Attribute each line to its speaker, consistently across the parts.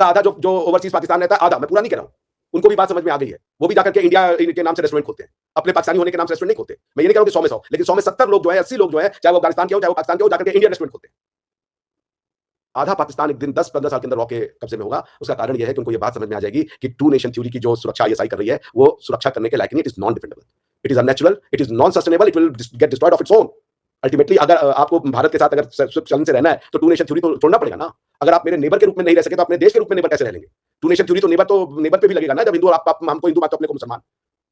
Speaker 1: आधा जो ओवरसीज पाकिस्तान रहता है, आधा, मैं पूरा नहीं कह रहा हूं, उनको भी बात समझ में आ गई है। वो भी जाकर के इंडिया के नाम से रेस्टोरेंट खोलते हैं, अपने पाकिस्तानी होने के नाम से रेस्टोरेंट नहीं खोलते। मैं ये नहीं कह रहा हूं कि 100 में 100, लेकिन 100 में 70 लोग जो है, 80 लोग जो है, चाहे वो अफगानिस्तान के हो, चाहे वो पाकिस्तान के हो, जाकर के इंडियन रेस्टोरेंट खोलते हैं। आधा पाकिस्तान एक दिन 10-15 साल के अंदर रॉ के कब्जे में होगा। उसका कारण यह है कि उनको ये बात समझ में आ जाएगी कि टू नेशन थ्योरी की जो सुरक्षा आईएसआई कर रही है, वो सुरक्षा करने के लायक नहीं। It is non defendable, it is unnatural, it is non sustainable, it will get destroyed of its own. Ultimately अगर आपको भारत के साथ अगर चलन से रहना है तो टू नेशन थ्योरी तो छोड़ना पड़ेगा ना। अगर आप मेरे नेबर के रूप में नहीं रह सके तो अपने देश के रूप में नेबर कैसे रह लेंगे? टू नेशन थ्योरी तो नेबर पे भी लगेगा ना। जब हिंदू हमको हिंदू मानते हो, अपने को मुसलमान,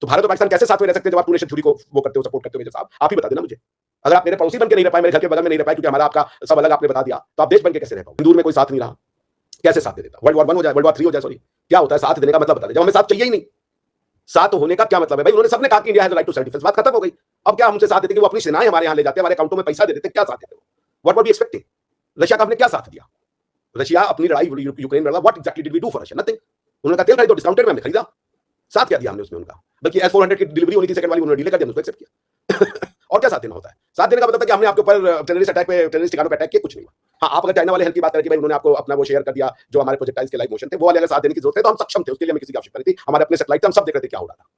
Speaker 1: तो भारत और पाकिस्तान कैसे साथ में रह सकते हैं जब आप टू नेशन थ्योरी को वो करते हो, सपोर्ट करते हो? मेजर साहब आप ही बता देना मुझे। अगर आप मेरे पड़ोसी बन के नहीं रह पाए, मेरे घर के बगल में नहीं रह पाए, क्योंकि हमारा आपका सब अलग आपने बता दिया, तो आप देश बन के कैसे रह पाओगे? हिंदू में कोई साथ नहीं रहा, कैसे साथ दे देता? वर्ल्ड वॉर 1 हो जाए, वर्ल्ड वॉर 3 हो जाए, सॉरी, क्या होता है? साथ देने का मतलब बता दे। जब हमें साथ चाहिए ही नहीं, साथ होने का क्या मतलब है भाई? उन्होंने सबने कहा कि India has the right to self defence, बात खत्म हो गई। अब क्या हमसे साथ देते कि वो अपनी सेनाएं हमारे यहां ले जाते हैं, हमारे अकाउंटों में पैसा दे देते, क्या साथ देते हो? What were be expecting? Russia का हमने क्या साथ दिया? रशिया अपनी लड़ाई यूक्रेन में लड़ा, what exactly did we do for Russia? Nothing. उन्होंने कहा तेल खरीदो, डिस्काउंटेड में हमने खरीदा, साथ क्या दिया हमने उसमें उनका? बल्कि S-400 की डिलीवरी होनी थी सेकंड वाली, उन्होंने डिले कर दिया, उसको एक्सेप्ट किया। और क्या साथ देना होता है? साथ देने का मतलब कि हमने आपके ऊपर टेररिस्ट अटैक पे, टेररिस्ट ठिकानों पे अटैक किया, कुछ नहीं हुआ। हाँ, आप अगर चाइना वाले हेल्प की बात करें कि भाई उन्होंने आपको अपना वो शेयर कर दिया जो हमारे प्रोजेक्टाइल्स के लाइव मोशन थे, वो वाले अगर साथ देने की जरूरत है तो हम सक्षम थे, उसके लिए हमें किसी की आवश्यकता नहीं थी। हमारे अपने सैटेलाइट हम सब देख रहे थे क्या हो रहा था।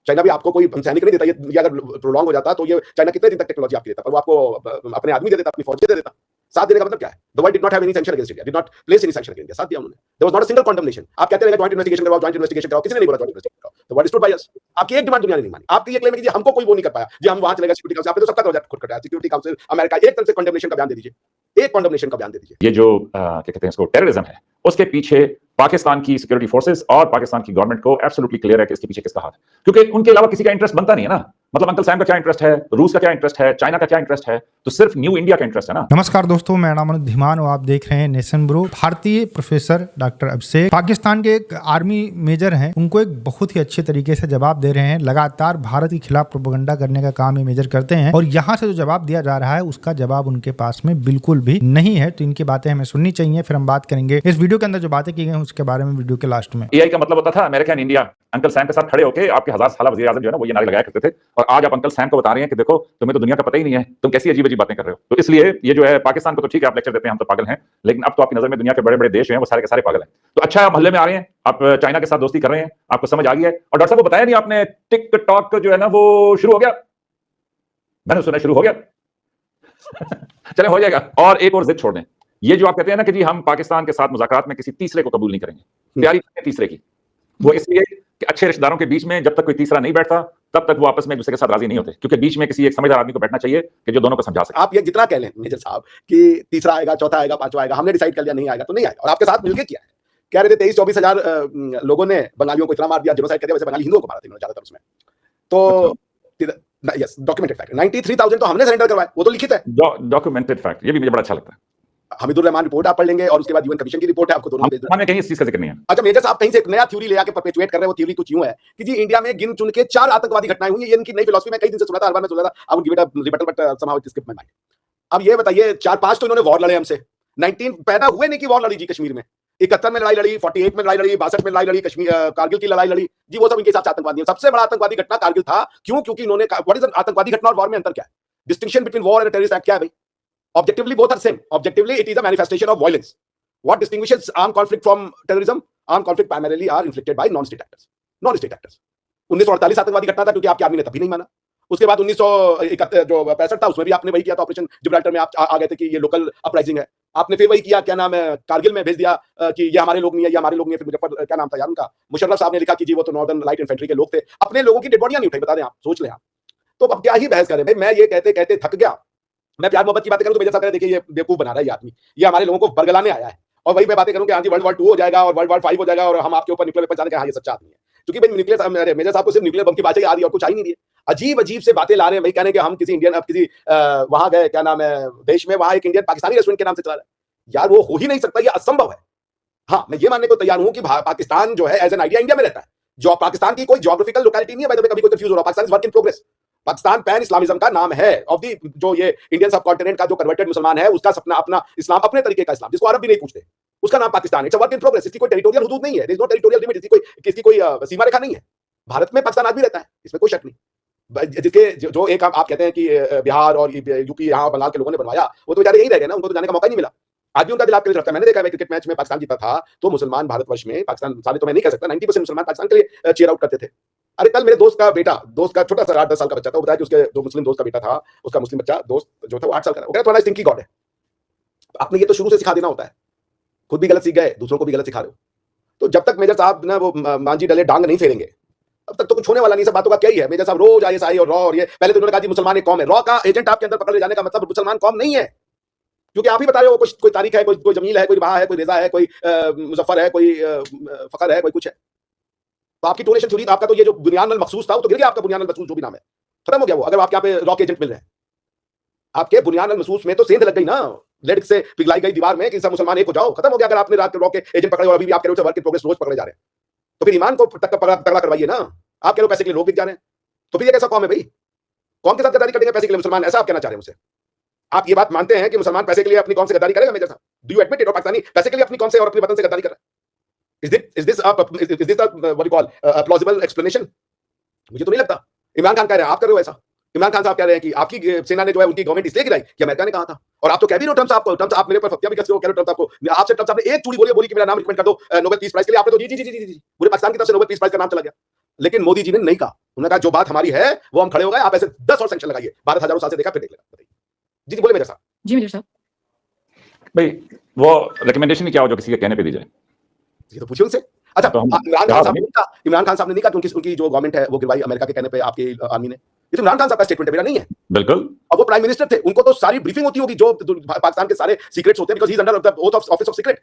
Speaker 1: चाइना भी आपको कोई सैनिक नहीं देता। ये अगर प्रोलॉन्ग हो जाता तो ये चाइना कितने दिन तक टेक्नोलॉजी आपकी देता, पर वो आपको अपने आदमी दे देता, अपनी फौज दे देता। साथ देने का मतलब क्या है? The world did not have any sanction against India, did not place any sanction against India, साथ दिया उन्होंने। There was not a single condemnation. आप कहते हैं जॉइंट इन्वेस्टिगेशन करवाओ, जॉइंट इन्वेस्टिगेशन कराओ, किसी ने नहीं बोला जॉइंट इन्वेस्टिगेशन कराओ। The world stood by us. आपकी एक डिमांड दुनिया ने नहीं मानी। आपकी ये क्लेम है कि हमको कोई वो नहीं कर पाया जी, हम वहां चले गए सिक्योरिटी काउंसिल, आप तो सबका दरवाजा खुद कटाया। सिक्योरिटी काउंसिल अमेरिका, एक तरह से कंडमनेशन का बयान दे दीजिए, एक कंडमनेशन का बयान दे दीजिए।
Speaker 2: ये जो क्या कहते हैं इसको, टेररिज्म है, उसके पीछे पाकिस्तान की सिक्योरिटी फोर्सेस और पाकिस्तान की गवर्नमेंट को एब्सोल्युटली क्लियर है कि इसके पीछे किसका हाथ है, क्योंकि उनके अलावा किसी का इंटरेस्ट बनता नहीं है ना। मतलब अंकल सैम का क्या इंटरेस्ट है, रूस का क्या इंटरेस्ट है, चाइना का क्या इंटरेस्ट है, तो सिर्फ न्यू इंडिया का इंटरेस्ट है ना।
Speaker 3: नमस्कार दोस्तों, मेरा नाम अनुज धीमान और आप देख रहे हैं नेशन ब्रो। भारतीय प्रोफेसर डॉक्टर अभिषेक पाकिस्तान के एक आर्मी मेजर हैं, उनको एक बहुत ही अच्छे तरीके से जवाब दे रहे हैं। लगातार भारत के खिलाफ प्रोपेगेंडा करने का काम ये मेजर करते हैं और यहाँ से जो जवाब दिया जा रहा है उसका जवाब उनके पास में बिल्कुल भी नहीं है। तो इनकी बातें हमें सुननी चाहिए। फिर हम बात करेंगे इस वीडियो के अंदर जो बातें की गई उसके बारे में वीडियो के लास्ट में।
Speaker 2: एआई का मतलब होता था America and India. Uncle Sam के साथ खड़े होकर आपके 1000 साल वज़ीर आज़म जो है ना, वो ये नारे लगाया करते थे, और आज आप अंकल सैम को बता रहे हैं कि देखो तुम्हें तो दुनिया का पता ही नहीं है, तुम कैसी अजीब अजीब बातें कर रहे हो। तो इसलिए ये जो है पाकिस्तान को तो ठीक है आप लेक्चर देते हैं, हम तो पागल हैं, लेकिन अब तो आपकी नजर में दुनिया के बड़े बड़े देश हैं वो सारे के सारे पागल हैं। तो अच्छा आप मोहल्ले में आ रहे हैं, आप चाइना के साथ दोस्ती कर रहे हैं, आपको समझ आ गई है। और डॉक्टर साहब को बताया नहीं आपने, टिकटॉक जो है ना वो शुरू हो गया, मैंने सुना शुरू हो गया। चले हो जाएगा। और एक और जिद छोड़ दें, ये जो आप कहते हैं ना कि जी हम पाकिस्तान के साथ मुज़ाकरात में किसी तीसरे को कबूल नहीं करेंगे, तैयारी तीसरे की, वो इसलिए कि अच्छे रिश्तेदारों के बीच में जब तक कोई तीसरा नहीं बैठता तब तक वो आपस में एक दूसरे के साथ राजी नहीं होते, क्योंकि बीच में किसी एक समझदार आदमी को बैठना चाहिए कि जो दोनों को समझा सके।
Speaker 1: आप ये जितना कह लें मेजर साहब कि तीसरा आएगा, चौथा आएगा, पांचवा आएगा, हमने डिसाइड कर लिया नहीं आएगा तो नहीं आएगा, और आपके साथ मिलकर किया है। कह रहे थे 23-24 हजार लोगों ने बंगालियों को इतना मार दिया, जेनोसाइड कर दिया, वैसे बंगाली हिंदुओं को मारा था ज्यादातर उसमें। तो यस, डॉक्यूमेंटेड फैक्ट। 93,000 तो हमने सरेंडर करवाए, वो तो लिखित है,
Speaker 2: डॉक्यूमेंटेड फैक्ट। ये भी मुझे बड़ा अच्छा लगता है।
Speaker 1: हमीदुर रहमान रिपोर्ट आप पढ़ लेंगे और उसके बाद यूएन कमीशन की रिपोर्ट है, आपको दोनों भेज दूंगा।
Speaker 2: कहीं इस चीज का जिक्र नहीं है।
Speaker 1: अच्छा मेजर साहब कहीं से एक नया थ्योरी ले आके परपेचुएट कर रहे हैं। वो थ्योरी कुछ यूं है कि जी इंडिया में गिन चुन के 4 आतंकवादी घटनाएं हुई हैं। ये इनकी नई फिलॉसफी, मैं कई दिन से सुना था, हर बार मैं सुना था, I would give it a rebuttal but somehow it skip my mind. अब ये बताइए 4-5 तो इन्होंने वॉर लड़े हमसे। 19 पैदा हुए नहीं कि वॉर लड़ी जी कश्मीर में, 71 में लड़ाई लड़ी, 48 में लड़ाई लड़ी, 62 में लड़ाई लड़ी, कश्मीर कारगिल की लड़ाई लड़ी जी, वो सब इनके हिसाब से आतंकवादी है। सबसे बड़ा आतंकवादी घटना कारगिल था। क्यों? क्योंकि इन्होंने, व्हाट इज आतंकवादी घटना और वॉर में अंतर क्या है? Distinction between war and terrorist act क्या है भाई? Objectively both are same. Objectively it is a manifestation of violence. What distinguishes armed conflict from terrorism? Armed conflict primarily are inflicted by non-state actors. Non-state actors. 1948 आतंकवादी घटना था क्योंकि आपकी army ने तभी नहीं माना। उसके बाद 1961 जो 65 था उसमें भी आपने वही किया था, ऑपरेशन जिब्राल्टर में आप आ गए थे कि ये लोकल अपराइजिंग है। आपने फिर वही किया, क्या नाम है, कारगिल में भेज दिया कि ये हमारे लोग नहीं है, ये हमारे लोग नहीं है। फिर मुजफ्फर, क्या नाम था यार उनका, मुशर्रफ साहब ने लिखा कि जी वो तो नॉर्दर्न लाइट इन्फेंट्री के लोग थे। अपने लोगों की डेड बॉडियां नहीं उठाई, बता दें आप, सोच लें आप। तो अब क्या ही बहस करें भाई। मैं ये कहते कहते थक गया। मैं प्यार मोहब्बत की बातें करूं तो मेजर साहब देखिए ये बेवकूफ बना रहा है ये आदमी, ये हमारे लोगों को बरगलाने आया है। और वही मैं बातें करूं कि हाँ जी वर्ल्ड वॉर 2 हो जाएगा और वर्ल्ड वॉर 5 हो जाएगा और हम आपके ऊपर न्यूक्लियर वेपन चलाने के, हाँ ये सच्चा आदमी है। क्योंकि भाई न्यूक्लियर, मेजर साहब को सिर्फ न्यूक्लियर बम की बातें आ रही है और कुछ आ ही नहीं रही है। अजीब अजीब से बातें ला रहे हैं भाई, कहने कि हम किसी इंडियन, अब किसी वहां गए, क्या नाम है देश में, वहां एक इंडियन पाकिस्तानी रेस्टोरेंट के नाम से चला रहा है। यार वो हो ही नहीं सकता, ये असंभव है। हाँ मैं ये मानने को तैयार हूं कि पाकिस्तान जो है एज एन आइडिया इंडिया में रहता है। जो पाकिस्तान की कोई ज्योग्राफिकल लोकेलिटी नहीं है, कभी कोई कंफ्यूज हो रहा है। Pakistan is work in progress. Pakistan pan Islamism का नाम है, ऑफ दी जो ये इंडियन सब कॉन्टिनेंट का जो कन्वर्टेड मुसलमान है उसका सपना अपना इस्लाम, अपने तरीके का इस्लाम, जिसको अरब भी नहीं पूछते, उसका नाम पाकिस्तान है। It's a work in progress. इसकी कोई टेरिटोरियल हुदूद नहीं है, there is no territorial limit, किसकी कोई सीमा रेखा नहीं है। भारत में पाकिस्तान आदमी रहता है, इसमें कोई शक नहीं। जिसके जो एक आप कहते हैं कि बिहार और यूपी, यहाँ बंगाल के लोगों ने बनवाया, वो तो बेचारे यही रह गए ना, उनको तो जाने का मौका नहीं मिला। आज भी उनका दिल आपके लिए रखता है। मैंने देखा है क्रिकेट मैच में पाकिस्तान जीता था तो मुसलमान भारतवर्ष में, पाकिस्तान सारे तो मैं नहीं कह सकता, 90% मुसलमान पाकिस्तान के लिए चीयर आउट करते थे। अरे कल मेरे दोस्त का छोटा सा 8-10 साल का बच्चा था, वो बताया कि उसके जो मुस्लिम दोस्त का बेटा था, उसका मुस्लिम बच्चा दोस्त जो था वो 8 साल का था। वो कह रहा तुम्हारा स्टिंकी गॉड है। आपने ये तो शुरू से सिखा देना होता है, खुद भी गलत सीख गए, दूसरों को भी गलत सिखा रहे हो। तो जब तक मेजर साहब ना वो मांझी डले डांग नहीं फेरेंगे, अब तक तो कुछ होने वाला नहीं। सब बातों का क्या ही है। मेजर साहब रोज ISI और रॉ और ये, पहले तो उन्होंने कहा जी मुसलमान एक कौम है। रॉ का एजेंट आपके अंदर पकड़ ले जाने का मतलब मुसलमान कौम नहीं है, क्योंकि आप ही बता रहे हो कोई तारीख है, कोई जमील है, कोई बहा है, कोई रेजा है, कोई मुजफ्फर है, कोई फखर है, कोई कुछ है। तो आपकी डोनेशन छुरी, आपका तो ये जो बुनियान मखसूस था वो तो गिर गया। आपका बुनियान मखसूस जो भी नाम है खत्म हो गया वो। अगर आपके यहाँ पे रॉ के एजेंट मिल रहे हैं, आपके बुनियान महसूस में तो सेंध लग गई ना, लेड से पिघलाई गई दीवार में कि सब मुसलमान एक हो जाओ, खत्म हो गया। अगर आपने रात के रॉ के एजेंट पकड़े और अभी भी आप कह रहे हो वर्क इन प्रोग्रेस रोज पकड़े जा रहे हैं, तो फिर ईमान को तगड़ा करवाइए ना। आप कह रहे हो पैसे के लिए लोग बिक जा रहे हैं, तो फिर ये कैसा कौम है भाई? कौम के साथ गद्दारी करेंगे पैसे के लिए मुसलमान, ऐसा आप कहना चाह रहे हैं मुझसे? आप ये बात मानते हैं कि मुसलमान पैसे के लिए अपनी कौम से गद्दारी करेगा? मेजर साहब, डू यू एडमिट इट? और पाकिस्तानी पैसे के लिए अपनी कौम से और अपने वतन से गद्दारी कर रहा है? Is this what you call a plausible explanation? मुझे तो नहीं लगता। इमरान खान कह रहे हैं, आप कर रहे हो ऐसा। इमरान खान साहब कह रहे हैं कि आपकी सेना ने जो है उनकी गवर्नमेंट इसलिए गिराई कि अमेरिका ने कहा था। और आप तो कह भी रहे हो ट्रम्प साहब को, ट्रम्प आप मेरे पर फतिया भी कसते हो, कह रहे हो ट्रम्प साहब को। आपसे ट्रम्प साहब ने एक चूड़ी बोली कि मेरा नाम रिकमेंड कर दो नोबेल पीस प्राइज के लिए। आपने तो जी जी जी जी जी पूरे पाकिस्तान की तरफ से नोबेल पीस प्राइज का नाम चला गया। लेकिन मोदी जी ने नहीं कहा। उन्होंने कहा जो बात हमारी है वो हम खड़े हो गए, आप ऐसे 10 और सैंक्शन लगाइए। भारत हजारों साल से देखा, फिर देख लेगा। जी जी बोले मेजर साहब।
Speaker 4: जी मेजर साहब।
Speaker 2: भाई वो रिकमेंडेशन ही क्या हो जो किसी के कहने पे दी जाए?
Speaker 1: ये तो पूछिए उनसे। अच्छा,
Speaker 2: तो
Speaker 1: इमरान खान साहब ने नहीं कहा कि उनकी जो गवर्नमेंट है वो गिरवाई अमेरिका के कहने पे आपकी आर्मी ने। ये तो इमरान खान साहब का स्टेटमेंट है, मेरा नहीं है।
Speaker 2: बिल्कुल।
Speaker 1: और वो प्राइम मिनिस्टर थे, उनको तो सारी ब्रीफिंग होती होगी जो पाकिस्तान के सारे सीक्रेट्स होते हैं, because he is under the oath of office of secret.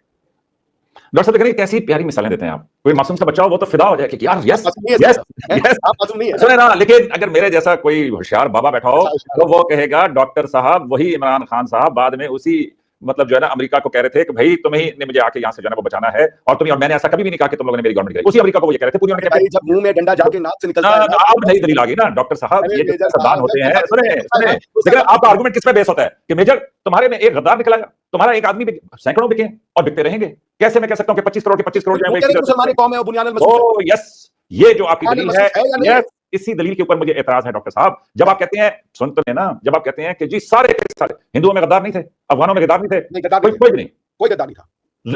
Speaker 2: Doctor साहब कैसी प्यारी मिसालें देते हैं आप। कोई मासूम सा बच्चा हो वो तो फिदा हो जाए कि यार यस यस यस
Speaker 1: आप मासूम नहीं है।
Speaker 2: सुने ना, लेकिन अगर मेरे जैसा कोई होशियार बाबा बैठा हो तो वो कहेगा डॉक्टर साहब वही इमरान खान साहब बाद में उसी मतलब जो है ना अमेरिका को कह रहे थे कि भाई तुम्हें ने मुझे आके यहाँ से जो है ना वो बचाना है, और तुम्हें और मैंने ऐसा कभी भी नहीं कहा कि तुम लोगों ने मेरी गवर्नमेंट गिराई। उसी अमेरिका को वो ये कह रहे थे। पूरी
Speaker 1: जब मुंह में डंडा जाके नाक से निकलता है
Speaker 2: अब नई दलील आ गई ना डॉक्टर साहब। ये जो सियासतदान होते हैं, सुने सुने, लेकिन आपका आर्गुमेंट किस पे बेस होता है कि मेजर तुम्हारे में एक गद्दार निकला, तुम्हारा एक आदमी सैकड़ों बिके और बिकते रहेंगे। कैसे मैं कह सकता हूँ कि 25 करोड़ के 25 करोड़
Speaker 1: मुसलमानी कौम है और बुनियाद
Speaker 2: ओ यस, ये जो आपकी दलील है, यस, इसी दलील के ऊपर मुझे एतराज है डॉक्टर साहब। जब आप कहते हैं, सुन तो लेना, जब आप कहते हैं कि जी सारे के सारे हिंदुओं में गद्दार नहीं थे, अफगानों में गद्दार नहीं थे, कोई नहीं,
Speaker 1: कोई गद्दार नहीं था,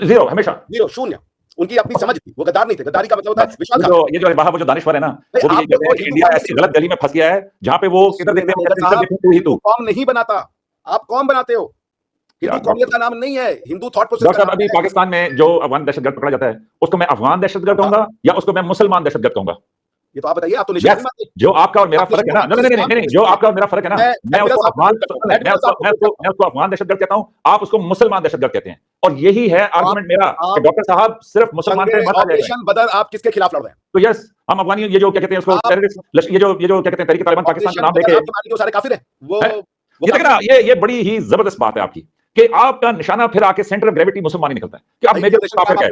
Speaker 2: जीरो, हमेशा
Speaker 1: जीरो, शून्य। उनकी अपनी समझ थी, वो गद्दार नहीं थे। गद्दारी का मतलब होता है विश्वासघात।
Speaker 2: ये जो वो जो दानिश्वर है ना, वो भी ये कहते हैं कि इंडिया ऐसी गलत गली में फंस गया है जहां पे वो किधर देखते हैं तू
Speaker 1: कौम नहीं बनाता, आप कौम बनाते हो। हिंदू कौमियत का नाम नहीं है, हिंदू थॉट प्रोसेस।
Speaker 2: डॉक्टर साहब अभी पाकिस्तान में जो अफगान दहशतगर्द पकड़ा जाता है उसको मैं अफगान दहशतगर्द कहूंगा या उसको मैं मुसलमान दहशतगर्द कहूंगा?
Speaker 1: ये तो आप बताइए। आप तो निशान मानते हैं।
Speaker 2: जो आपका और मेरा फर्क है ना, नहीं, जो आपका और मेरा फर्क है ना, मैं उसको अफगान दहशतगर्द कहता हूं, आप उसको मुसलमान दहशतगर्द कहते हैं। और यही है आर्गुमेंट मेरा कि डॉक्टर साहब सिर्फ मुसलमान पे मत आ जाइए।
Speaker 1: बदर आप किसके खिलाफ लड़ रहे हैं?
Speaker 2: तो यस, हम अफगानी ये जो क्या कहते हैं उसको टेररिस्ट, ये जो क्या कहते हैं तहरीक तालिबान पाकिस्तान का नाम लेके
Speaker 1: सारे काफिर हैं वो।
Speaker 2: ये देखना, ये बड़ी ही जबरदस्त बात है आपकी कि आपका निशाना फिर आके सेंटर ऑफ ग्रेविटी मुसलमान ही निकलता है कि आप मेजर काफिर है।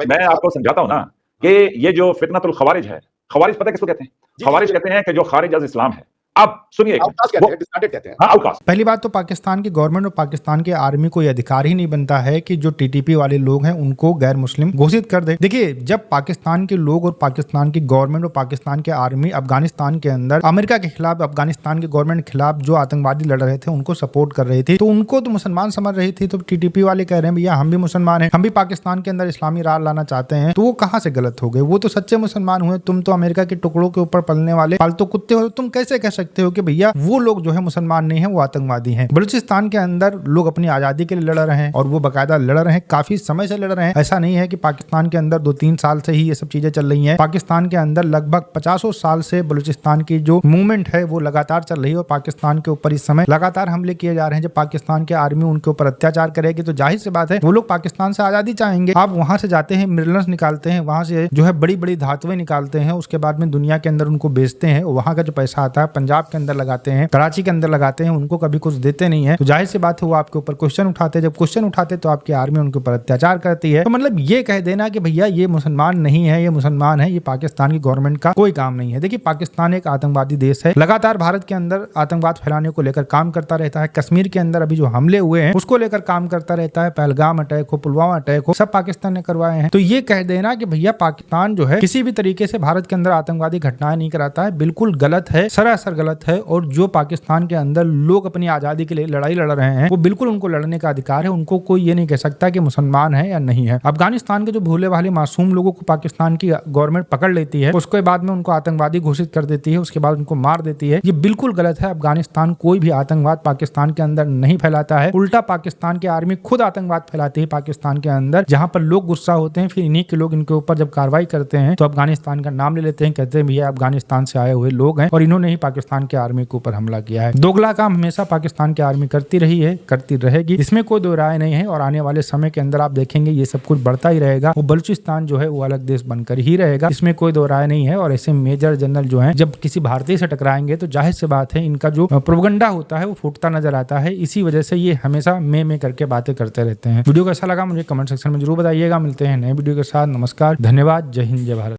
Speaker 2: मैं आपको समझाता हूं ना कि ये जो फितनतुल खवारिज है, खवारिज पता है किसको कहते हैं? खवारिज कहते हैं कि जो खारिज अज इस्लाम है। अब सुनिए,
Speaker 3: पहली बात तो पाकिस्तान की गवर्नमेंट और पाकिस्तान के आर्मी को यह अधिकार ही नहीं बनता है कि जो टीटीपी वाले लोग हैं उनको गैर मुस्लिम घोषित कर दे। देखिए, जब पाकिस्तान के लोग और पाकिस्तान की गवर्नमेंट और पाकिस्तान के आर्मी अफगानिस्तान के अंदर अमेरिका के खिलाफ, अफगानिस्तान के गवर्नमेंट के खिलाफ जो आतंकवादी लड़ रहे थे उनको सपोर्ट कर रही थी, तो उनको तो मुसलमान समझ रही थी। तो टीटीपी वाले कह रहे हैं भैया हम भी मुसलमान हैं, हम भी पाकिस्तान के अंदर इस्लामी राज लाना चाहते हैं, तो वो कहाँ से गलत हो गए? वो तो सच्चे मुसलमान हुए। तुम तो अमेरिका के टुकड़ों के ऊपर पलने वाले पालतू कुत्ते हो। तुम कैसे कह सकते हो कि भैया वो लोग जो है मुसलमान नहीं है, वो आतंकवादी हैं? बलूचिस्तान के अंदर लोग अपनी आजादी के लिए लड़ रहे हैं और वो बाकायदा लड़ रहे हैं, काफी समय से लड़ रहे हैं। ऐसा नहीं है कि पाकिस्तान के अंदर 2-3 साल से ही ये सब चीजें चल रही हैं। पाकिस्तान के अंदर लगभग 50 साल से बलूचिस्तान की जो मूवमेंट है वो लगातार चल रही है और पाकिस्तान के ऊपर इस समय लगातार हमले किए जा रहे हैं। जब पाकिस्तान की आर्मी उनके ऊपर अत्याचार करेगी तो जाहिर सी बात है वो लोग पाकिस्तान से आजादी चाहेंगे। आप वहां से जाते हैं, मिनरल्स निकालते हैं, वहां से जो है बड़ी बड़ी धातुएं निकालते हैं, उसके बाद में दुनिया के अंदर उनको बेचते हैं। वहां का जो पैसा आता है पंजाब के अंदर लगाते हैं, कराची के अंदर लगाते हैं, उनको कभी कुछ देते नहीं है। तो जाहिर सी बात है वो आपके ऊपर क्वेश्चन उठाते हैं। जब क्वेश्चन उठाते तो आपकी आर्मी उनके ऊपर अत्याचार करती है। तो मतलब ये कह देना कि भैया ये मुसलमान नहीं है, ये मुसलमान है, ये पाकिस्तान की गवर्नमेंट का कोई काम नहीं है। देखिए, पाकिस्तान एक आतंकवादी देश है, लगातार भारत के अंदर आतंकवाद फैलाने को लेकर काम करता रहता है। कश्मीर के अंदर अभी जो हमले हुए हैं उसको लेकर काम करता रहता है। पहलगाम अटैक हो, पुलवामा अटैक हो, सब पाकिस्तान ने करवाए हैं। तो ये कह देना कि भैया पाकिस्तान जो है किसी भी तरीके से भारत के अंदर आतंकवादी घटनाएं नहीं कराता है, बिल्कुल गलत है, सरासर गलत है। और जो पाकिस्तान के अंदर लोग अपनी आजादी के लिए लड़ाई लड़ रहे हैं, वो बिल्कुल उनको लड़ने का अधिकार है। उनको कोई ये नहीं कह सकता कि मुसलमान है या नहीं है। अफगानिस्तान के जो भोले भाले मासूम लोगों को पाकिस्तान की गवर्नमेंट पकड़ लेती है, उसके बाद में उनको आतंकवादी घोषित कर देती है, उसके बाद उनको मार देती है, ये बिल्कुल गलत है। अफगानिस्तान कोई भी आतंकवाद पाकिस्तान के अंदर नहीं फैलाता है। उल्टा पाकिस्तान की आर्मी खुद आतंकवाद फैलाती है पाकिस्तान के अंदर। जहां पर लोग गुस्सा होते हैं, फिर इन्हीं के लोग इनके ऊपर जब कार्रवाई करते हैं तो अफगानिस्तान का नाम ले लेते हैं, कहते हैं भैया अफगानिस्तान से आए हुए लोग हैं और इन्होंने ही पाकिस्तान की आर्मी के ऊपर हमला किया है। दोगला काम हमेशा पाकिस्तान की आर्मी करती रही है, करती रहेगी, इसमें कोई दो राय नहीं है। और आने वाले समय के अंदर आप देखेंगे ये सब कुछ बढ़ता ही रहेगा। वो बलूचिस्तान जो है वो अलग देश बनकर ही रहेगा, इसमें कोई दो राय नहीं है। और ऐसे मेजर जनरल जो है जब किसी भारतीय से टकराएंगे तो जाहिर सी बात है इनका जो प्रोपेगेंडा होता है वो फूटता नजर आता है। इसी वजह से ये हमेशा में करके बातें करते रहते हैं। वीडियो कैसा लगा मुझे कमेंट सेक्शन में जरूर बताइएगा। मिलते हैं नए वीडियो के साथ। नमस्कार, धन्यवाद, जय हिंद, जय भारत।